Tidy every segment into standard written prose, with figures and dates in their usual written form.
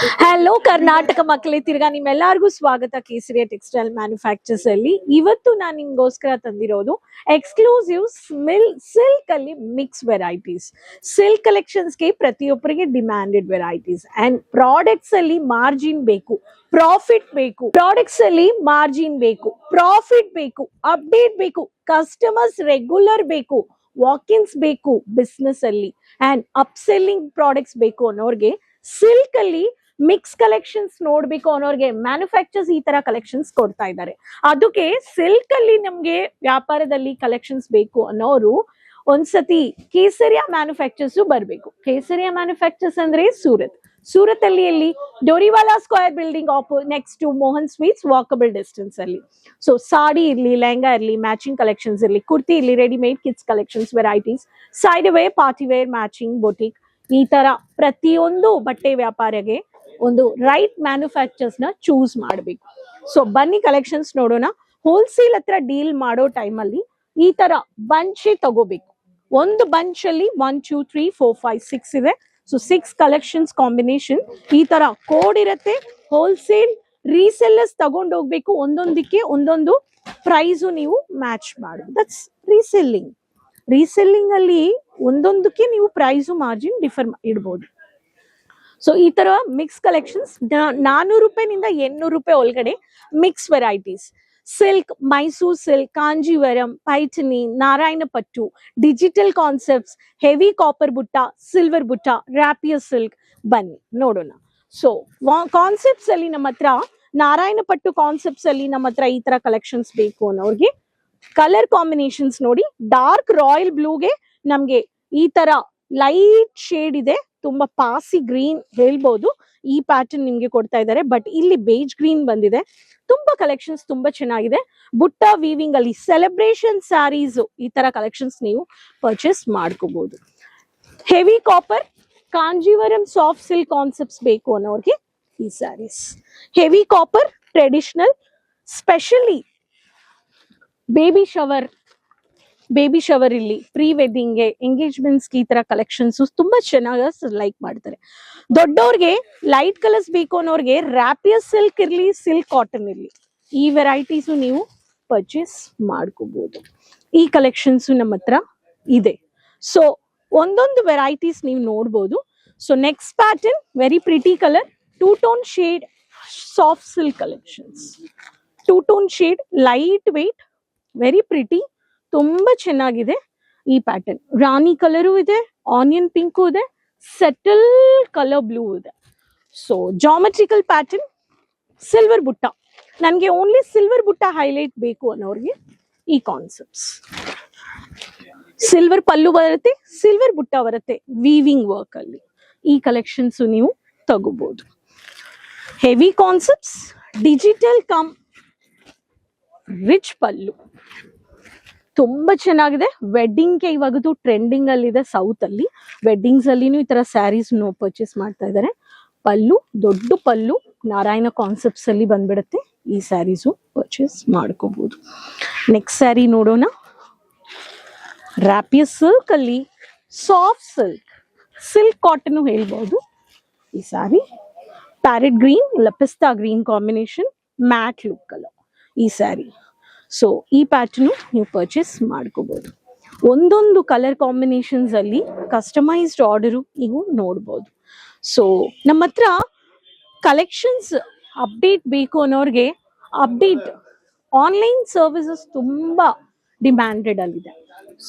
Hello Karnataka ಮಕ್ಕಳೇ, ತಿರ್ಗಾ ನಿಮ್ಮೆಲ್ಲರಿಗೂ ಸ್ವಾಗತ ಕೇಸರಿಯ ಟೆಕ್ಸ್ಟೈಲ್ ಮ್ಯಾನುಫ್ಯಾಕ್ಚರ್ಸ್ ಅಲ್ಲಿ. ಇವತ್ತು ನಾನು ನಿಮ್ಗೋಸ್ಕರ ತಂದಿರೋದು ಎಕ್ಸ್ಕ್ಲೂಸಿವ್ ಸಿಲ್ಕ್ ಅಲ್ಲಿ ಮಿಕ್ಸ್ ವೆರೈಟೀಸ್. ಸಿಲ್ಕ್ ಕಲೆಕ್ಷನ್ಸ್ ಗೆ ಪ್ರತಿಯೊಬ್ಬರಿಗೆ ಡಿಮ್ಯಾಂಡೆಡ್ ವೆರೈಟೀಸ್ ಅಂಡ್ ಪ್ರಾಡಕ್ಟ್ಸ್ ಅಲ್ಲಿ ಮಾರ್ಜಿನ್ ಬೇಕು, ಪ್ರಾಫಿಟ್ ಬೇಕು. ಪ್ರಾಡಕ್ಟ್ಸ್ ಅಲ್ಲಿ ಮಾರ್ಜಿನ್ ಬೇಕು, ಪ್ರಾಫಿಟ್ ಬೇಕು, ಅಪ್ಡೇಟ್ ಬೇಕು, ಕಸ್ಟಮರ್ಸ್ ರೆಗ್ಯುಲರ್ ಬೇಕು, ವಾಕಿನ್ಸ್ ಬೇಕು ಬಿಸ್ನೆಸ್ ಅಲ್ಲಿ ಅಂಡ್ ಅಪ್ಸೆಲ್ಲಿಂಗ್ ಪ್ರಾಡಕ್ಟ್ಸ್ ಬೇಕು ಅನ್ನೋರ್ಗೆ ಸಿಲ್ಕ್ ಅಲ್ಲಿ ಮಿಕ್ಸ್ ಕಲೆಕ್ಷನ್ಸ್ ನೋಡ್ಬೇಕು ಅನ್ನೋರ್ಗೆ ಮ್ಯಾನುಫ್ಯಾಕ್ಚರ್ಸ್ ಈ ತರ ಕಲೆಕ್ಷನ್ಸ್ ಕೊಡ್ತಾ ಇದ್ದಾರೆ. ಅದಕ್ಕೆ ಸಿಲ್ಕ್ ಅಲ್ಲಿ ನಮ್ಗೆ ವ್ಯಾಪಾರದಲ್ಲಿ ಕಲೆಕ್ಷನ್ಸ್ ಬೇಕು ಅನ್ನೋರು ಒಂದ್ಸತಿ ಕೇಸರಿಯಾ ಮ್ಯಾನುಫ್ಯಾಕ್ಚರ್ಸ್ ಬರ್ಬೇಕು. ಕೇಸರಿಯಾ ಮ್ಯಾನುಫ್ಯಾಕ್ಚರ್ಸ್ ಅಂದ್ರೆ ಸೂರತ್ ಅಲ್ಲಿ ಎಲ್ಲಿ? Doriwala square building next to Mohan sweets, walkable distance ಅಲ್ಲಿ. ಸೊ ಸಾಡಿ ಇರ್ಲಿ, ಲೆಹಂಗಾ ಇರ್ಲಿ, ಮ್ಯಾಚಿಂಗ್ ಕಲೆಕ್ಷನ್ಸ್ ಇರ್ಲಿ, ಕುರ್ತಿ ಇರ್ಲಿ, readymade kids collections varieties, side wear, party wear, matching, boutique, ಈ ತರ ಪ್ರತಿಯೊಂದು ಬಟ್ಟೆ ವ್ಯಾಪಾರಿಗೆ ಒಂದು ರೈಟ್ ಮ್ಯಾನುಫ್ಯಾಕ್ಚರ್ಸ್ ನ ಚೂಸ್ ಮಾಡಬೇಕು. ಸೊ ಬನ್ನಿ ಕಲೆಕ್ಷನ್ಸ್ ನೋಡೋಣ. ಹೋಲ್ಸೇಲ್ ಹತ್ರ ಡೀಲ್ ಮಾಡೋ ಟೈಮ್ ಅಲ್ಲಿ ಈ ತರ ಬಂಚ್ ತಗೋಬೇಕು. ಒಂದು ಬಂಚ್ ಅಲ್ಲಿ 1 2 3 4 5 6 ಇದೆ. ಸೊ 6 ಕಲೆಕ್ಷನ್ಸ್ ಕಾಂಬಿನೇಷನ್ ಈ ತರ ಕೋಡ್ ಇರುತ್ತೆ. ಹೋಲ್ಸೇಲ್ ರೀಸೆಲ್ಲರ್ಸ್ ತಗೊಂಡು ಹೋಗ್ಬೇಕು. ಒಂದೊಂದಕ್ಕೆ ಒಂದೊಂದು ಪ್ರೈಸ್ ನೀವು ಮ್ಯಾಚ್ ಮಾಡೋದು. That's reselling. ರೀಸೆಲ್ಲಿಂಗ್ ಅಲ್ಲಿ ಒಂದೊಂದಕ್ಕೆ ನೀವು ಪ್ರೈಸ್ ಮಾರ್ಜಿನ್ ಡಿಫರ್ ಇಡ್ಬೋದು. ಸೊ ಈ ತರ ಮಿಕ್ಸ್ ಕಲೆಕ್ಷನ್ಸ್ 400 ರೂಪಾಯಿನಿಂದ 800 ರೂಪಾಯಿ ಒಳಗಡೆ mix varieties. Silk, Mysore silk, Kanjeevaram, Paithani, Narayana pattu, digital concepts, heavy copper ಬುಟ್ಟ, ಸಿಲ್ವರ್ ಬುಟ್ಟ, ರ್ಯಾಪಿಯರ್ ಸಿಲ್ಕ್. ಬನ್ನಿ ನೋಡೋಣ. ಸೊ ಕಾನ್ಸೆಪ್ಟ್ಸ್ ಅಲ್ಲಿ ನಮ್ಮ ಹತ್ರ ನಾರಾಯಣ ಪಟ್ಟು ಕಾನ್ಸೆಪ್ಟ್ಸ್ ಅಲ್ಲಿ ನಮ್ಮ ಹತ್ರ ಈ ತರ ಕಲೆಕ್ಷನ್ಸ್ ಬೇಕು ಅನ್ನೋರ್ಗೆ ಕಲರ್ ಕಾಂಬಿನೇಷನ್ಸ್ ನೋಡಿ. ಡಾರ್ಕ್ ರಾಯಲ್ ಬ್ಲೂಗೆ ನಮ್ಗೆ ಈ ತರ ಲೈಟ್ ಶೇಡ್ ಇದೆ, ತುಂಬಾ ಪಾಸಿ ಗ್ರೀನ್ ಹೇಳ್ಬೋದು. ಈ ಪ್ಯಾಟರ್ನ್ ನಿಮ್ಗೆ ಕೊಡ್ತಾ ಇದ್ದಾರೆ. ಬಟ್ ಇಲ್ಲಿ ಬೇಜ್ ಗ್ರೀನ್ ಬಂದಿದೆ. ತುಂಬಾ ಕಲೆಕ್ಷನ್ಸ್ ತುಂಬಾ ಚೆನ್ನಾಗಿದೆ. ಬುಟ್ಟ ವೀವಿಂಗ್ ಅಲ್ಲಿ ಸೆಲೆಬ್ರೇಷನ್ ಸ್ಯಾರೀಸ್, ಈ ತರ ಕಲೆಕ್ಷನ್ಸ್ ನೀವು ಪರ್ಚೇಸ್ ಮಾಡ್ಕೋಬಹುದು. Heavy copper, Kanjeevaram soft silk concepts ಬೇಕು ಅನ್ನೋರ್ಗೆ ಈ sarees. Heavy copper traditional, specially baby shower ಇಲ್ಲಿ, ಪ್ರೀ ವೆಡ್ಡಿಂಗ್ಗೆ, ಎಂಗೇಜ್ಮೆಂಟ್ಸ್ ಈ ತರ ಕಲೆಕ್ಷನ್ಸ್ ತುಂಬಾ ಚೆನ್ನಾಗಿ ಲೈಕ್ ಮಾಡ್ತಾರೆ. ದೊಡ್ಡವ್ರಿಗೆ ಲೈಟ್ ಕಲರ್ಸ್ ಬೇಕು ಅನ್ನೋರ್ಗೆ ರ್ಯಾಪಿಯರ್ ಸಿಲ್ಕ್ ಇರ್ಲಿ, ಸಿಲ್ಕ್ ಕಾಟನ್ ಇರ್ಲಿ, ಈ ವೆರೈಟೀಸು ನೀವು ಪರ್ಚೇಸ್ ಮಾಡ್ಕೋಬಹುದು. ಈ ಕಲೆಕ್ಷನ್ಸ್ ನಮ್ಮ ಹತ್ರ ಇದೆ. ಸೊ ಒಂದೊಂದು ವೆರೈಟೀಸ್ ನೀವು ನೋಡ್ಬೋದು. So next pattern very pretty colour, 2 tone shade soft silk collections. 2 tone shade, light weight, very pretty, ತುಂಬಾ ಚೆನ್ನಾಗಿದೆ. ಈ ಪ್ಯಾಟರ್ನ್ ರಾಣಿ ಕಲರು ಇದೆ, ಆನಿಯನ್ ಪಿಂಕು ಇದೆ, ಸೆಟಲ್ ಕಲರ್ ಬ್ಲೂ ಇದೆ. ಸೊ ಜಾಮೆಟ್ರಿಕಲ್ ಪ್ಯಾಟರ್ನ್, ಸಿಲ್ವರ್ ಬುಟ್ಟ. ನನಗೆ ಓನ್ಲಿ ಸಿಲ್ವರ್ ಬುಟ್ಟ ಹೈಲೈಟ್ ಬೇಕು ಅನ್ನೋರ್ಗೆ ಈ ಕಾನ್ಸೆಪ್ಟ್ಸ್. ಸಿಲ್ವರ್ ಪಲ್ಲು ಬರುತ್ತೆ, ಸಿಲ್ವರ್ ಬುಟ್ಟ ಬರುತ್ತೆ, ವೀವಿಂಗ್ ವರ್ಕ್ ಅಲ್ಲಿ. ಈ ಕಲೆಕ್ಷನ್ಸ್ ನೀವು ತಗೋಬಹುದು. Heavy concepts, digital cum rich pallu, ತುಂಬಾ ಚೆನ್ನಾಗಿದೆ. ವೆಡ್ಡಿಂಗ್ಗೆ ಇವಾಗದು ಟ್ರೆಂಡಿಂಗ್ ಅಲ್ಲಿ ಇದೆ. ಸೌತ್ ಅಲ್ಲಿ ವೆಡ್ಡಿಂಗ್ಸ್ ಅಲ್ಲಿನೂ ಈ ತರ ಸ್ಯಾರೀಸ್ ಪರ್ಚೇಸ್ ಮಾಡ್ತಾ ಇದ್ದಾರೆ. ಪಲ್ಲು, ದೊಡ್ಡ ಪಲ್ಲು, ನಾರಾಯಣ ಕಾನ್ಸೆಪ್ಟ್ಸ್ ಅಲ್ಲಿ ಬಂದ್ಬಿಡುತ್ತೆ. ಈ ಸ್ಯಾರೀಸು ಪರ್ಚೇಸ್ ಮಾಡ್ಕೋಬಹುದು. ನೆಕ್ಸ್ಟ್ ಸ್ಯಾರಿ ನೋಡೋಣ. ರ್ಯಾಪಿಯರ್ ಸಿಲ್ಕ್ ಅಲ್ಲಿ ಸಾಫ್ಟ್ ಸಿಲ್ಕ್, ಸಿಲ್ಕ್ ಕಾಟನ್ ಹೇಳ್ಬಹುದು. ಈ ಸ್ಯಾರಿ ಪ್ಯಾರೆಟ್ ಗ್ರೀನ್, ಲಪಿಸ್ತಾ green combination, matte look colour ಈ ಸ್ಯಾರಿ. ಸೊ ಈ ಪ್ಯಾಟರ್ನ್ ನೀವು ಪರ್ಚೇಸ್ ಮಾಡ್ಕೋಬಹುದು. ಒಂದೊಂದು ಕಲರ್ ಕಾಂಬಿನೇಷನ್ಸ್ ಅಲ್ಲಿ ಕಸ್ಟಮೈಸ್ಡ್ ಆರ್ಡರು ನೀವು ನೋಡ್ಬೋದು. ಸೊ ನಮ್ಮ ಹತ್ರ ಕಲೆಕ್ಷನ್ಸ್ ಅಪ್ಡೇಟ್ ಬೇಕು ಅನ್ನೋರ್ಗೆ ಅಪ್ಡೇಟ್ ಆನ್ಲೈನ್ ಸರ್ವಿಸಸ್ ತುಂಬಾ ಡಿಮ್ಯಾಂಡೆಡ್ ಅಲ್ಲಿದೆ.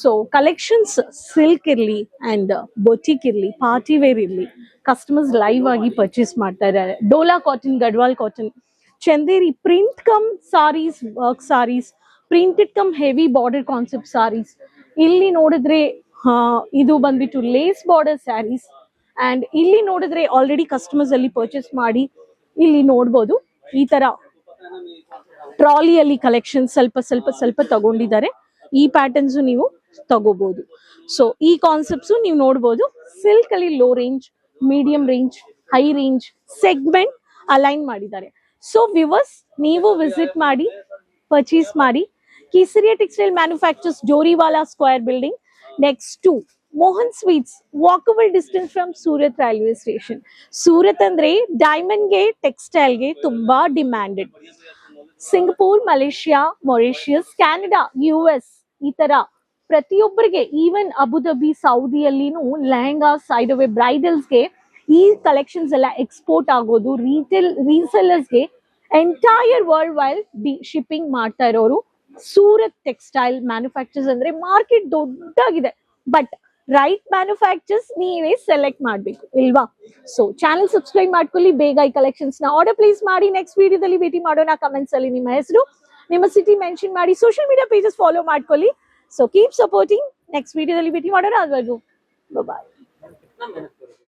ಸೊ ಕಲೆಕ್ಷನ್ಸ್ ಸಿಲ್ಕ್ ಇರ್ಲಿ ಅಂಡ್ ಬೊಟಿಕ್ ಇರ್ಲಿ, ಪಾರ್ಟಿ ವೇರ್ ಇರ್ಲಿ, ಕಸ್ಟಮರ್ಸ್ ಲೈವ್ ಆಗಿ ಪರ್ಚೇಸ್ ಮಾಡ್ತಾ ಇದ್ದಾರೆ. Dola cotton, Gadwal cotton, Chanderi print cum sarees, work sarees, printed cum heavy border concept sarees. ಇಲ್ಲಿ ನೋಡಿದ್ರೆ ಇದು ಬಂದ್ಬಿಟ್ಟು ಲೇಸ್ ಬಾರ್ಡರ್ ಸ್ಯಾರೀಸ್. ಅಂಡ್ ಇಲ್ಲಿ ನೋಡಿದ್ರೆ ಆಲ್ರೆಡಿ ಕಸ್ಟಮರ್ಸ್ ಅಲ್ಲಿ ಪರ್ಚೇಸ್ ಮಾಡಿ ಇಲ್ಲಿ ನೋಡ್ಬೋದು. ಈ ತರ ಟ್ರಾಲಿಯಲ್ಲಿ ಕಲೆಕ್ಷನ್ ಸ್ವಲ್ಪ ತಗೊಂಡಿದ್ದಾರೆ. ಈ ಪ್ಯಾಟರ್ನ್ಸ್ ನೀವು ತಗೋಬಹುದು. ಸೊ ಈ ಕಾನ್ಸೆಪ್ಟ್ಸ್ ನೀವು ನೋಡ್ಬೋದು. ಸಿಲ್ಕ್ ಅಲ್ಲಿ low range, medium range, high range segment align ಮಾಡಿದ್ದಾರೆ. ಸೊ ವ್ಯೂವರ್ಸ್, ನೀವು ವಿಸಿಟ್ ಮಾಡಿ, ಪರ್ಚೇಸ್ ಮಾಡಿ. Kesariya textile manufacturers, Doriwala square building next to Mohan sweets walkable distance from Surat railway station. Surat ಅಂದ್ರೆ ಡೈಮಂಡ್ಗೆ, ಟೆಕ್ಸ್ಟೈಲ್ಗೆ ತುಂಬಾ demanded. Singapore, Malaysia, Mauritius, Canada, US ಈ ತರ ಪ್ರತಿಯೊಬ್ಬರಿಗೆ, ಈವನ್ ಅಬುದಾಬಿ, ಸೌದಿಯಲ್ಲಿನೂ ಲೆಹಂಗಾ, ಸೈಡ್ ಅವೇ ಬ್ರೈಡಲ್ಸ್ಗೆ ಈ ಕಲೆಕ್ಷನ್ಸ್ ಎಲ್ಲ ಎಕ್ಸ್ಪೋರ್ಟ್ ಆಗೋದು. ರೀಸೆಲ್ಲರ್ಸ್ಗೆ ಎಂಟೈರ್ ವರ್ಲ್ಡ್ ವೈಡ್ ಶಿಪ್ಪಿಂಗ್ ಮಾಡ್ತಾ ಇರೋರು ಸೂರತ್ ಟೆಕ್ಸ್ಟೈಲ್ ಮ್ಯಾನುಫ್ಯಾಕ್ಚರ್ಸ್. ಅಂದ್ರೆ ಮಾರ್ಕೆಟ್ ದೊಡ್ಡಾಗಿದೆ, ಬಟ್ ರೈಟ್ ಮ್ಯಾನುಫ್ಯಾಕ್ಚರ್ಸ್ ನೀವೇ ಸೆಲೆಕ್ಟ್ ಮಾಡ್ಬೇಕು ಇಲ್ವಾ? ಸೊ ಚಾನಲ್ ಸಬ್ಸ್ಕ್ರೈಬ್ ಮಾಡ್ಕೊಳ್ಳಿ, ಬೇಗ ಈ ಕಲೆಕ್ಷನ್ಸ್ ನ ಆರ್ಡರ್ ಪ್ಲೇಸ್ ಮಾಡಿ. ನೆಕ್ಸ್ಟ್ ವಿಡಿಯೋದಲ್ಲಿ ಭೇಟಿ ಮಾಡೋಣ. ಕಮೆಂಟ್ಸ್ ಅಲ್ಲಿ ನಿಮ್ಮ ಹೆಸರು, ನಿಮ್ಮ ಸಿಟಿ ಮೆನ್ಷನ್ ಮಾಡಿ. ಸೋಷಿಯಲ್ ಮೀಡಿಯಾ ಪೇಜಸ್ ಫಾಲೋ ಮಾಡ್ಕೊಳ್ಳಿ. So keep supporting. ನೆಕ್ಸ್ಟ್ ವಿಡಿಯೋದಲ್ಲಿ ಭೇಟಿ ಮಾಡೋಣ. ಅದುವರೆಗೂ ಬಾಯ್.